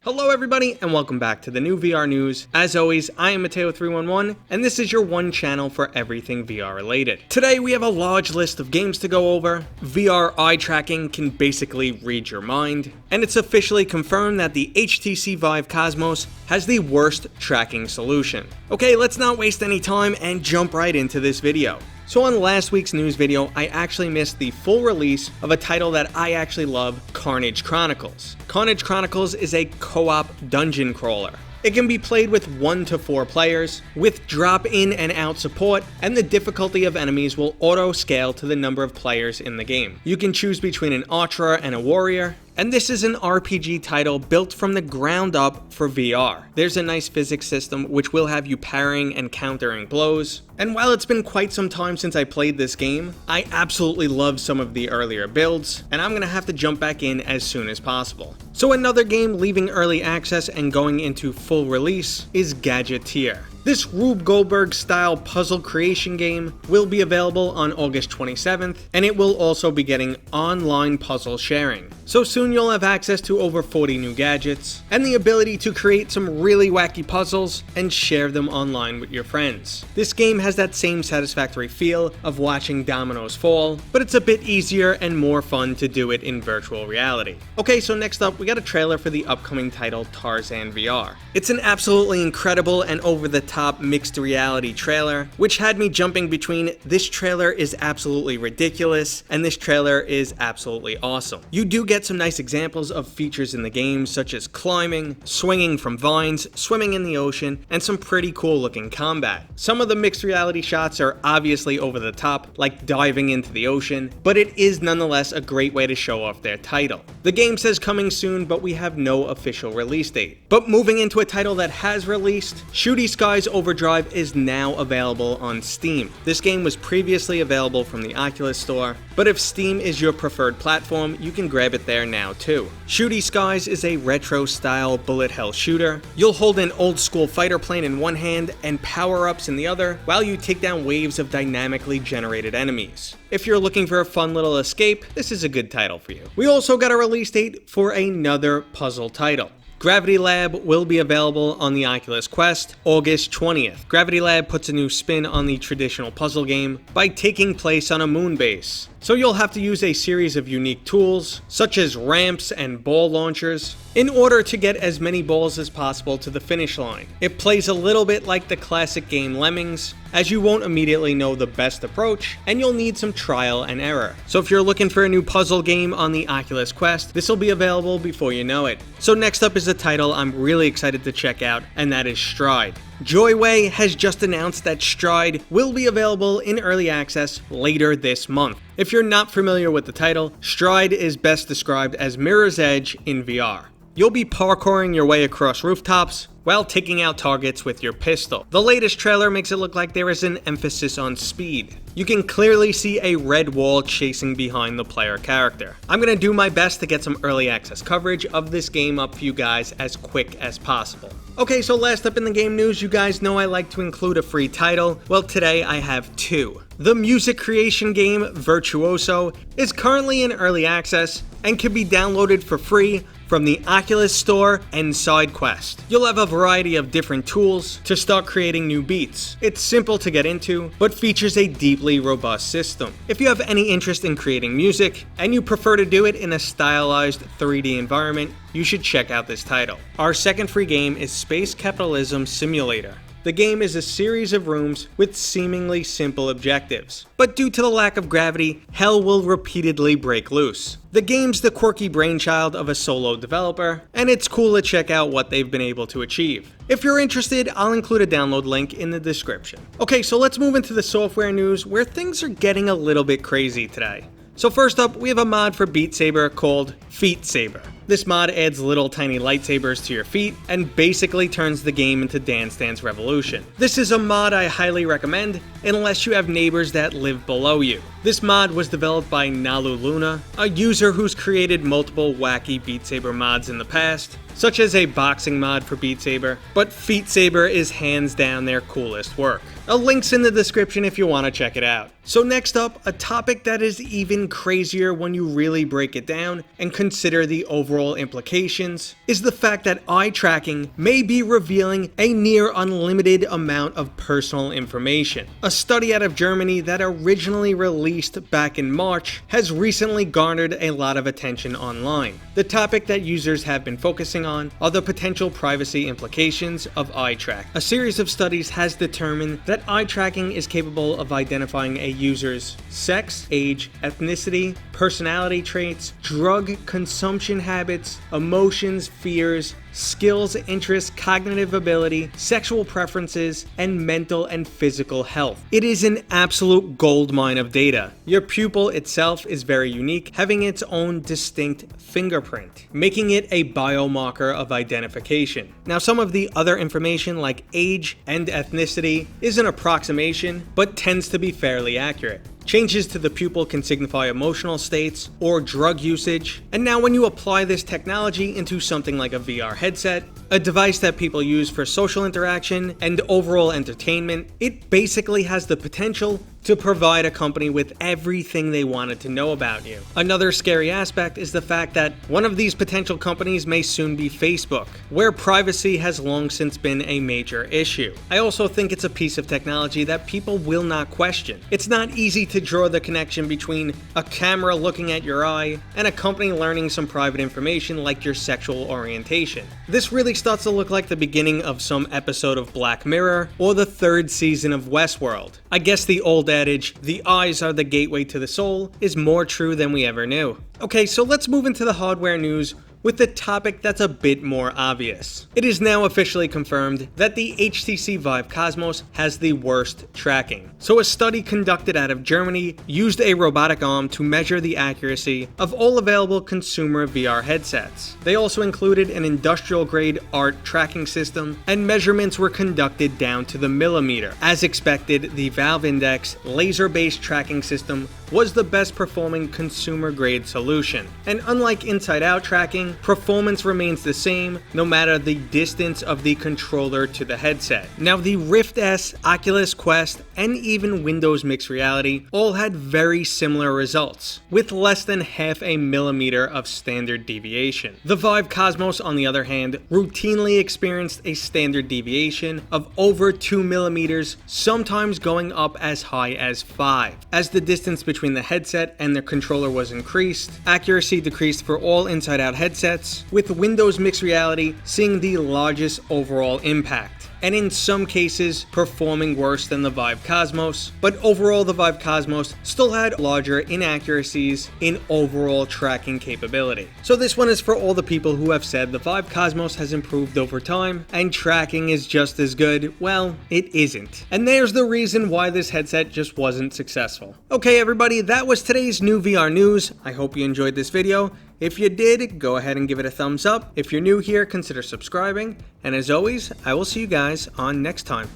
Hello everybody and welcome back to the new VR news. As always, I am Mateo311 and this is your one channel for everything VR related. Today we have a large list of games to go over. VR eye tracking can basically read your mind, and it's officially confirmed that the HTC Vive Cosmos has the worst tracking solution. Okay, let's not waste any time and jump right into this video. So on last week's news video, I actually missed the full release of a title that I actually love, Karnage Chronicles. Karnage Chronicles is a co-op dungeon crawler. It can be played with 1 to 4 players, with drop in and out support, and the difficulty of enemies will auto scale to the number of players in the game. You can choose between an archer and a warrior, and this is an RPG title built from the ground up for VR. There's a nice physics system which will have you parrying and countering blows, and while it's been quite some time since I played this game, I absolutely love some of the earlier builds, and I'm gonna have to jump back in as soon as possible. So another game leaving early access and going into full release is Gadgeteer. This Rube Goldberg style puzzle creation game will be available on August 27th, and it will also be getting online puzzle sharing. So soon you'll have access to over 40 new gadgets, and the ability to create some really wacky puzzles and share them online with your friends. This game has that same satisfactory feel of watching dominoes fall, but it's a bit easier and more fun to do it in virtual reality. Okay, so next up we got a trailer for the upcoming title Tarzan VR. It's an absolutely incredible and over-the-top mixed reality trailer, which had me jumping between this trailer is absolutely ridiculous and this trailer is absolutely awesome. You do get some nice examples of features in the game, such as climbing, swinging from vines, swimming in the ocean, and some pretty cool looking combat. Some of the mixed reality shots are obviously over the top, like diving into the ocean, but it is nonetheless a great way to show off their title. The game says coming soon, but we have no official release date. But moving into a title that has released, Shooty Overdrive is now available on Steam. This game was previously available from the Oculus Store, but if Steam is your preferred platform, you can grab it there now too. Shooty Skies is a retro-style bullet hell shooter. You'll hold an old-school fighter plane in one hand and power-ups in the other, while you take down waves of dynamically generated enemies. If you're looking for a fun little escape, this is a good title for you. We also got a release date for another puzzle title. Gravity Lab will be available on the Oculus Quest August 20th. Gravity Lab puts a new spin on the traditional puzzle game by taking place on a moon base. So you'll have to use a series of unique tools, such as ramps and ball launchers, in order to get as many balls as possible to the finish line. It plays a little bit like the classic game Lemmings, as you won't immediately know the best approach, and you'll need some trial and error. So if you're looking for a new puzzle game on the Oculus Quest, this will be available before you know it. So next up is a title I'm really excited to check out, and that is Stride. Joyway has just announced that Stride will be available in early access later this month. If you're not familiar with the title, Stride is best described as Mirror's Edge in VR. You'll be parkouring your way across rooftops while taking out targets with your pistol. The latest trailer makes it look like there is an emphasis on speed. You can clearly see a red wall chasing behind the player character. I'm gonna do my best to get some early access coverage of this game up for you guys as quick as possible. Okay, so last up in the game news, you guys know I like to include a free title. Well, today I have 2. The music creation game Virtuoso is currently in early access and can be downloaded for free from the Oculus Store and SideQuest. You'll have a variety of different tools to start creating new beats. It's simple to get into, but features a deeply robust system. If you have any interest in creating music, and you prefer to do it in a stylized 3D environment, you should check out this title. Our second free game is Space Capitalism Simulator. The game is a series of rooms with seemingly simple objectives, but due to the lack of gravity, hell will repeatedly break loose. The game's the quirky brainchild of a solo developer, and it's cool to check out what they've been able to achieve. If you're interested, I'll include a download link in the description. Okay, so let's move into the software news where things are getting a little bit crazy today. So first up, we have a mod for Beat Saber called Feet Saber. This mod adds little tiny lightsabers to your feet and basically turns the game into Dance Dance Revolution. This is a mod I highly recommend unless you have neighbors that live below you. This mod was developed by Nalu Luna, a user who's created multiple wacky Beat Saber mods in the past, such as a boxing mod for Beat Saber, but Feet Saber is hands down their coolest work. A link's in the description if you want to check it out. So next up, a topic that is even crazier when you really break it down and consider the overall implications, is the fact that eye tracking may be revealing a near unlimited amount of personal information. A study out of Germany that originally released back in March has recently garnered a lot of attention online. The topic that users have been focusing on are the potential privacy implications of eye track. A series of studies has determined that eye tracking is capable of identifying a user's sex, age, ethnicity, personality traits, drug consumption habits, emotions, fears, skills, interests, cognitive ability, sexual preferences, and mental and physical health. It is an absolute goldmine of data. Your pupil itself is very unique, having its own distinct fingerprint, making it a biomarker of identification. Now, some of the other information like age and ethnicity is an approximation, but tends to be fairly accurate. Changes to the pupil can signify emotional states or drug usage. And now when you apply this technology into something like a VR headset, a device that people use for social interaction and overall entertainment, it basically has the potential to provide a company with everything they wanted to know about you. Another scary aspect is the fact that one of these potential companies may soon be Facebook, where privacy has long since been a major issue. I also think it's a piece of technology that people will not question. It's not easy to draw the connection between a camera looking at your eye and a company learning some private information like your sexual orientation. This really starts to look like the beginning of some episode of Black Mirror or the third season of Westworld. I guess the old adage, the eyes are the gateway to the soul, is more true than we ever knew. Okay, so let's move into the hardware news with a topic that's a bit more obvious. It is now officially confirmed that the HTC Vive Cosmos has the worst tracking. So a study conducted out of Germany used a robotic arm to measure the accuracy of all available consumer VR headsets. They also included an industrial-grade ART tracking system, and measurements were conducted down to the millimeter. As expected, the Valve Index laser-based tracking system was the best performing consumer-grade solution. And unlike inside-out tracking, performance remains the same no matter the distance of the controller to the headset. Now, the Rift S, Oculus Quest, and even Windows Mixed Reality all had very similar results, with less than half a millimeter of standard deviation. The Vive Cosmos, on the other hand, routinely experienced a standard deviation of over 2 millimeters, sometimes going up as high as 5. As the distance between the headset and the controller was increased, accuracy decreased for all inside-out headsets, with Windows Mixed Reality seeing the largest overall impact, and in some cases performing worse than the Vive Cosmos, but overall the Vive Cosmos still had larger inaccuracies in overall tracking capability. So this one is for all the people who have said the Vive Cosmos has improved over time and tracking is just as good. Well, it isn't. And there's the reason why this headset just wasn't successful. Okay everybody, that was today's new VR news. I hope you enjoyed this video. If you did, go ahead and give it a thumbs up. If you're new here, consider subscribing. And as always, I will see you guys on next time.